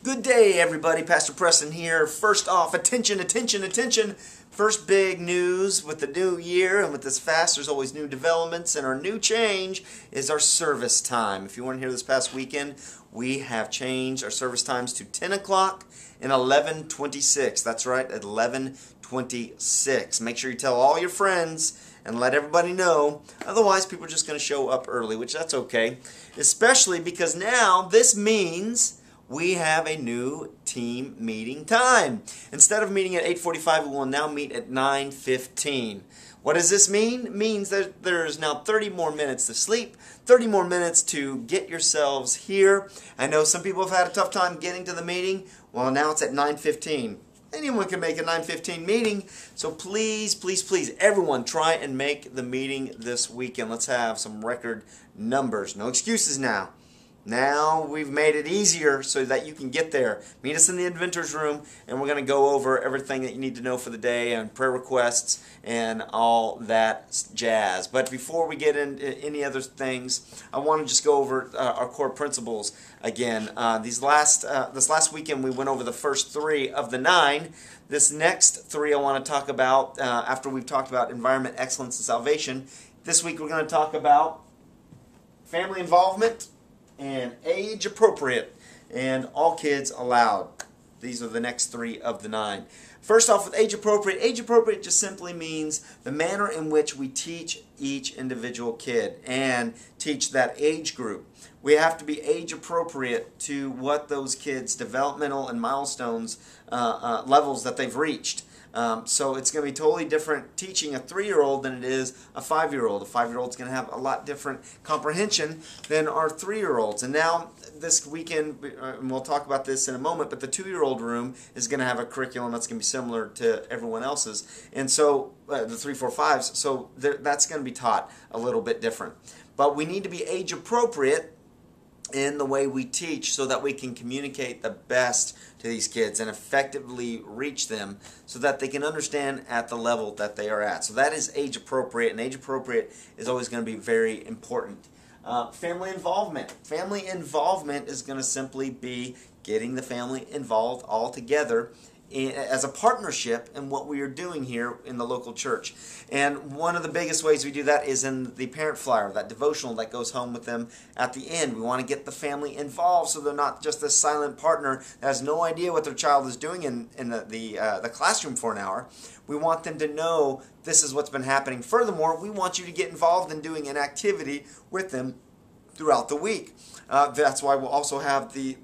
Good day, everybody. Pastor Preston here. First off, attention, attention, attention. First big news with the new year and with this fast, there's always new developments, and our new change is our service time. If you weren't here this past weekend, we have changed our service times to 10 o'clock and 11:26. That's right, at 11:26. Make sure you tell all your friends and let everybody know. Otherwise, people are just going to show up early, which that's okay. Especially because now this means we have a new team meeting time. Instead of meeting at 8:45, we will now meet at 9:15. What does this mean? It means that there's now 30 more minutes to sleep, 30 more minutes to get yourselves here. I know some people have had a tough time getting to the meeting. Well, now it's at 9:15. Anyone can make a 9:15 meeting, so please, please, please, everyone try and make the meeting this weekend. Let's have some record numbers. No excuses now. Now we've made it easier so that you can get there. Meet us in the inventors room, and we're going to go over everything that you need to know for the day and prayer requests and all that jazz. But before we get into any other things, I want to just go over our core principles again. This last weekend we went over the first 3 of the 9. This next 3 I want to talk about after we've talked about environment, excellence, and salvation. This week we're going to talk about family involvement and age appropriate, and all kids allowed. These are the next 3 of the 9. First off, with age appropriate. Age appropriate just simply means the manner in which we teach each individual kid and teach that age group. We have to be age appropriate to what those kids' developmental and milestones levels that they've reached. So it's going to be totally different teaching a 3-year-old than it is a 5-year-old. A 5-year-old is going to have a lot different comprehension than our 3-year-olds. And now this weekend, and we'll talk about this in a moment, but the 2-year-old room is going to have a curriculum that's going to be similar to everyone else's. And so the 3, 4, 5s, so that's going to be taught a little bit different. But we need to be age appropriate in the way we teach so that we can communicate the best to these kids and effectively reach them so that they can understand at the level that they are at. So that is age appropriate, and age appropriate is always going to be very important. Family involvement. Family involvement is going to simply be getting the family involved all together as a partnership in what we are doing here in the local church. And one of the biggest ways we do that is in the parent flyer, that devotional that goes home with them at the end. We want to get the family involved so they're not just a silent partner that has no idea what their child is doing in the classroom for an hour. We want them to know this is what's been happening. Furthermore, we want you to get involved in doing an activity with them throughout the week. That's why we'll also have the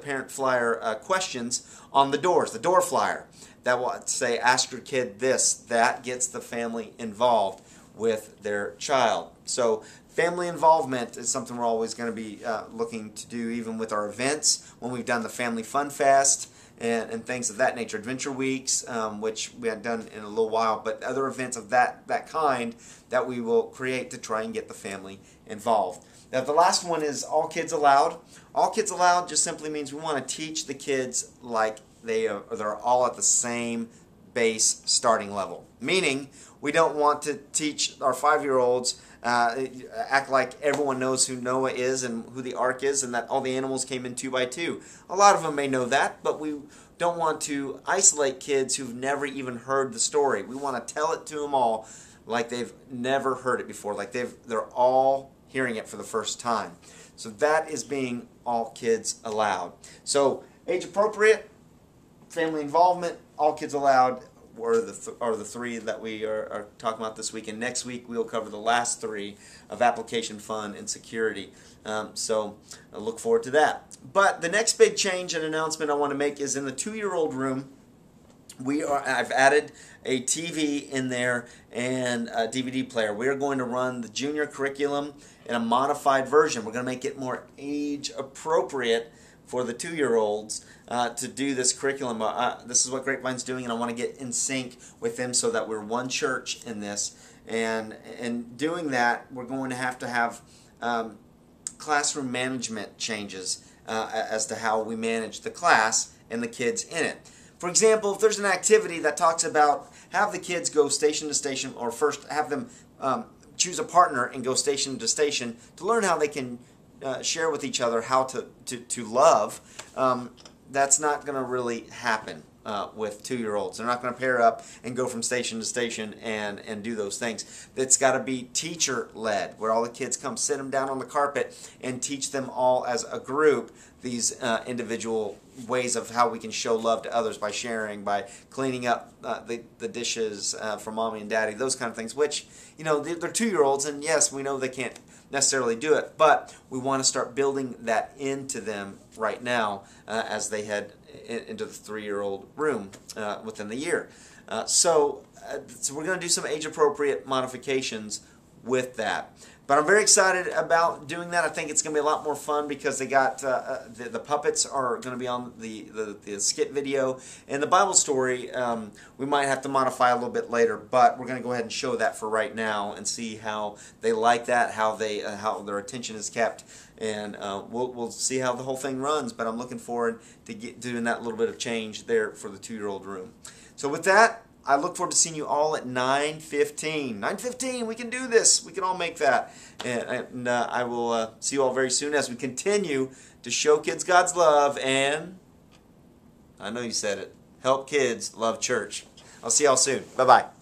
parent flyer questions on the doors, the door flyer that will say, ask your kid this. That gets the family involved with their child. So family involvement is something we're always going to be looking to do, even with our events, when we've done the Family Fun Fest and things of that nature, Adventure Weeks, which we hadn't done in a little while, but other events of that kind that we will create to try and get the family involved. Now, the last one is all kids allowed. All kids allowed just simply means we want to teach the kids like they're all at the same base starting level. Meaning, we don't want to teach our 5-year-olds act like everyone knows who Noah is and who the ark is and that all the animals came in 2 by 2. A lot of them may know that, but we don't want to isolate kids who've never even heard the story. We want to tell it to them all like they've never heard it before, like they're all hearing it for the first time. So that is being all kids allowed. So age appropriate, family involvement, all kids allowed are the 3 that we are talking about this week. And next week we'll cover the last 3 of application, fun, and security. So I look forward to that. But the next big change and announcement I want to make is in the 2-year-old room. I've added a TV in there and a DVD player. We are going to run the junior curriculum in a modified version. We're going to make it more age appropriate for the 2-year-olds to do this curriculum. This is what Grapevine's doing, and I want to get in sync with them so that we're one church in this. And in doing that, we're going to have classroom management changes as to how we manage the class and the kids in it. For example, if there's an activity that talks about have the kids go station to station, or first have them choose a partner and go station to station to learn how they can share with each other how to love, that's not going to really happen with 2-year-olds. They're not going to pair up and go from station to station and do those things. It's got to be teacher-led, where all the kids come sit them down on the carpet and teach them all as a group these individual ways of how we can show love to others by sharing, by cleaning up the dishes for mommy and daddy, those kind of things, which, you know, they're 2-year-olds, and yes, we know they can't necessarily do it, but we want to start building that into them right now as they head into the 3-year-old room within the year. So we're going to do some age-appropriate modifications with that. But I'm very excited about doing that. I think it's going to be a lot more fun because they got the puppets are going to be on the skit video, and the Bible story we might have to modify a little bit later. But we're going to go ahead and show that for right now and see how they like that, how their attention is kept, and we'll see how the whole thing runs. But I'm looking forward to doing that little bit of change there for the 2-year-old room. So with that, I look forward to seeing you all at 9:15. 9:15, we can do this. We can all make that. And I will see you all very soon as we continue to show kids God's love and, I know you said it, help kids love church. I'll see y'all soon. Bye-bye.